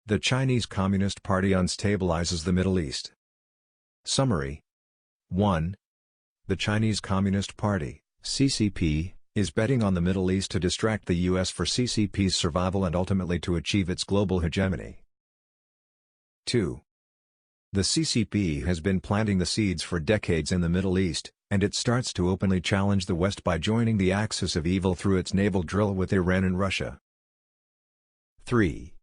The Chinese Communist Party unstabilizes the Middle East. Summary. 1. The Chinese Communist Party, CCP, is betting on the Middle East to distract the U.S. for CCP's survival and ultimately to achieve its global hegemony. 2. The CCP has been planting the seeds for decades in the Middle East, and it starts to openly challenge the West by joining the axis of evil through its naval drill with Iran and Russia. 3.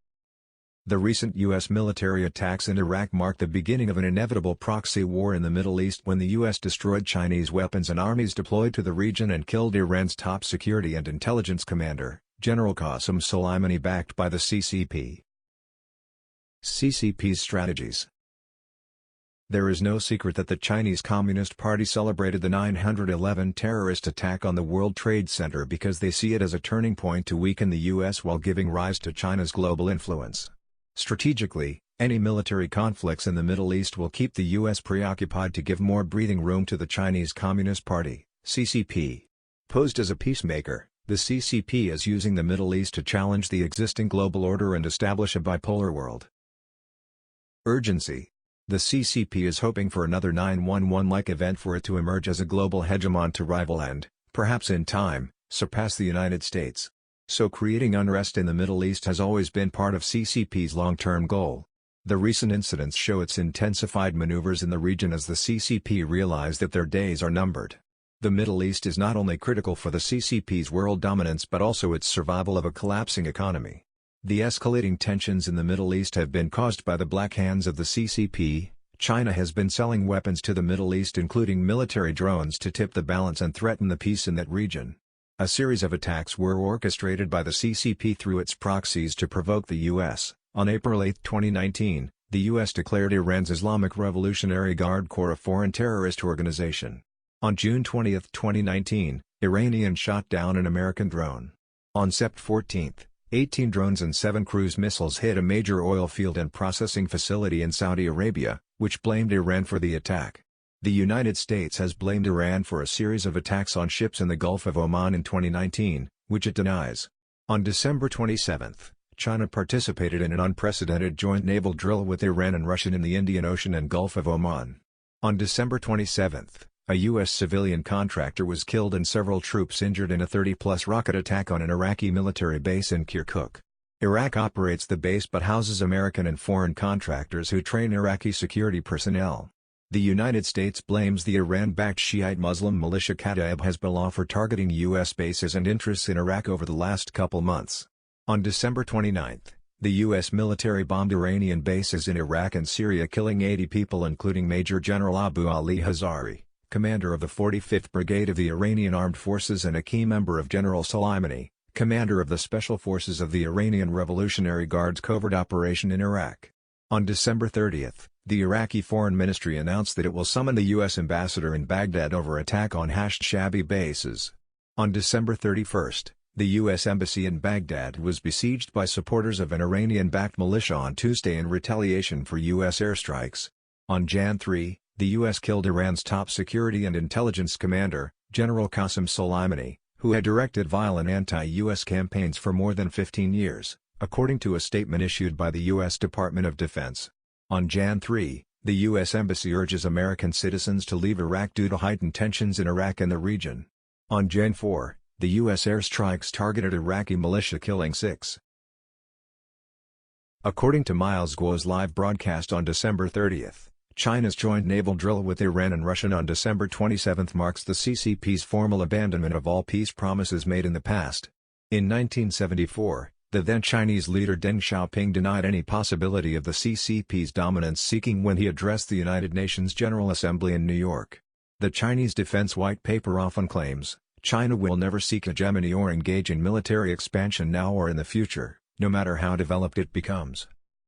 The recent U.S. military attacks in Iraq mark the beginning of an inevitable proxy war in the Middle East when the U.S. destroyed Chinese weapons and armies deployed to the region and killed Iran's top security and intelligence commander, General Qasem Soleimani, backed by the CCP. CCP's strategies. There is no secret that the Chinese Communist Party celebrated the 9/11 terrorist attack on the World Trade Center because they see it as a turning point to weaken the U.S. while giving rise to China's global influence. Strategically, any military conflicts in the Middle East will keep the U.S. preoccupied to give more breathing room to the Chinese Communist Party, CCP. Posed as a peacemaker, the CCP is using the Middle East to challenge the existing global order and establish a bipolar world. Urgency. The CCP is hoping for another 9/11-like event for it to emerge as a global hegemon to rival and, perhaps in time, surpass the United States. So creating unrest in the Middle East has always been part of CCP's long-term goal. The recent incidents show its intensified maneuvers in the region as the CCP realize that their days are numbered. The Middle East is not only critical for the CCP's world dominance but also its survival of a collapsing economy. The escalating tensions in the Middle East have been caused by the black hands of the CCP. China has been selling weapons to the Middle East, including military drones, to tip the balance and threaten the peace in that region. A series of attacks were orchestrated by the CCP through its proxies to provoke the U.S. On April 8, 2019, the U.S. declared Iran's Islamic Revolutionary Guard Corps a foreign terrorist organization. On June 20, 2019, Iranians shot down an American drone. On Sept 14, 18 drones and 7 cruise missiles hit a major oil field and processing facility in Saudi Arabia, which blamed Iran for the attack. The United States has blamed Iran for a series of attacks on ships in the Gulf of Oman in 2019, which it denies. On December 27, China participated in an unprecedented joint naval drill with Iran and Russia in the Indian Ocean and Gulf of Oman. On December 27, a U.S. civilian contractor was killed and several troops injured in a 30-plus rocket attack on an Iraqi military base in Kirkuk. Iraq operates the base but houses American and foreign contractors who train Iraqi security personnel. The United States blames the Iran-backed Shiite Muslim militia Kataib Hezbollah for targeting U.S. bases and interests in Iraq over the last couple months. On December 29, the U.S. military bombed Iranian bases in Iraq and Syria, killing 80 people, including Major General Abu Ali Hazari, commander of the 45th Brigade of the Iranian Armed Forces and a key member of General Soleimani, commander of the Special Forces of the Iranian Revolutionary Guard's covert operation in Iraq. On December 30, the Iraqi Foreign Ministry announced that it will summon the U.S. ambassador in Baghdad over attack on Shabi bases. On December 31, the U.S. embassy in Baghdad was besieged by supporters of an Iranian-backed militia on Tuesday in retaliation for U.S. airstrikes. On Jan 3, the U.S. killed Iran's top security and intelligence commander, General Qasem Soleimani, who had directed violent anti-U.S. campaigns for more than 15 years, according to a statement issued by the U.S. Department of Defense. On Jan 3, the U.S. Embassy urges American citizens to leave Iraq due to heightened tensions in Iraq and the region. On Jan 4, the U.S. airstrikes targeted Iraqi militia, killing 6. According to Miles Guo's live broadcast on December 30, China's joint naval drill with Iran and Russia on December 27 marks the CCP's formal abandonment of all peace promises made in the past. In 1974, the then Chinese leader Deng Xiaoping denied any possibility of the CCP's dominance seeking when he addressed the United Nations General Assembly in New York. The Chinese Defense White Paper often claims, China will never seek hegemony or engage in military expansion now or in the future, no matter how developed it becomes.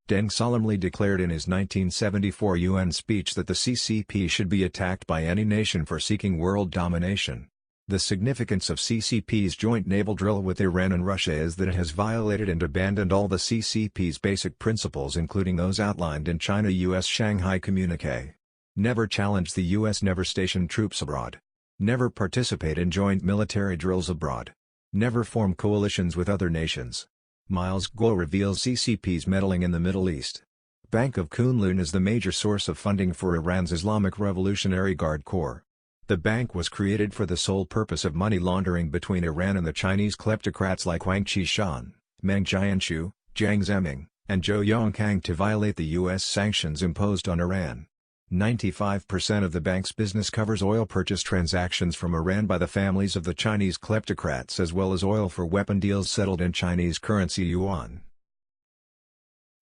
Deng solemnly declared in his 1974 UN speech that the CCP should be attacked by any nation for seeking world domination. The significance of CCP's joint naval drill with Iran and Russia is that it has violated and abandoned all the CCP's basic principles, including those outlined in China-US Shanghai Communique. Never challenge the U.S. Never station troops abroad. Never participate in joint military drills abroad. Never form coalitions with other nations. Miles Guo reveals CCP's meddling in the Middle East. Bank of Kunlun is the major source of funding for Iran's Islamic Revolutionary Guard Corps. The bank was created for the sole purpose of money laundering between Iran and the Chinese kleptocrats like Wang Qishan, Meng Jianshu, Jiang Zemin, and Zhou Yongkang to violate the U.S. sanctions imposed on Iran. 95% of the bank's business covers oil purchase transactions from Iran by the families of the Chinese kleptocrats as well as oil for weapon deals settled in Chinese currency yuan.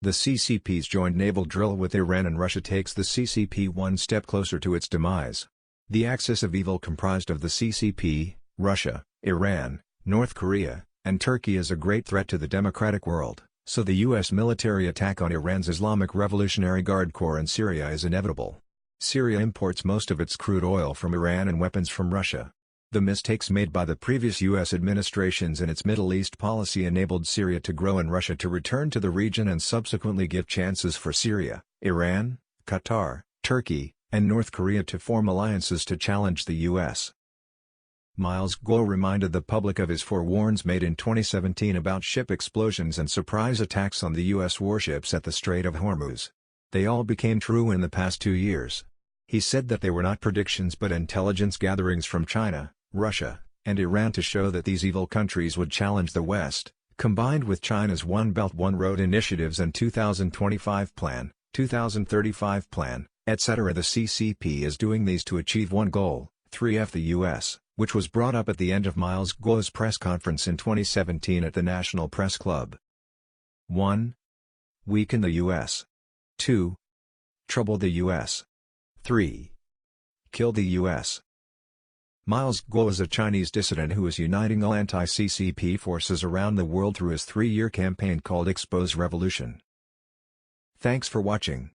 The CCP's joint naval drill with Iran and Russia takes the CCP one step closer to its demise. The axis of evil comprised of the CCP, Russia, Iran, North Korea, and Turkey is a great threat to the democratic world, so the U.S. military attack on Iran's Islamic Revolutionary Guard Corps in Syria is inevitable. Syria imports most of its crude oil from Iran and weapons from Russia. The mistakes made by the previous U.S. administrations in its Middle East policy enabled Syria to grow and Russia to return to the region and subsequently give chances for Syria, Iran, Qatar, Turkey, and North Korea to form alliances to challenge the U.S. Miles Guo reminded the public of his forewarnings made in 2017 about ship explosions and surprise attacks on the U.S. warships at the Strait of Hormuz. They all became true in the past 2 years. He said that they were not predictions but intelligence gatherings from China, Russia, and Iran to show that these evil countries would challenge the West, combined with China's One Belt One Road initiatives and 2025 plan, 2035 plan, etc. The CCP is doing these to achieve one goal, 3F the U.S., which was brought up at the end of Miles Guo's press conference in 2017 at the National Press Club. 1. Weaken the U.S. 2. Trouble the U.S. 3. Kill the U.S. Miles Guo is a Chinese dissident who is uniting all anti-CCP forces around the world through his 3-year campaign called Expose Revolution. Thanks for watching.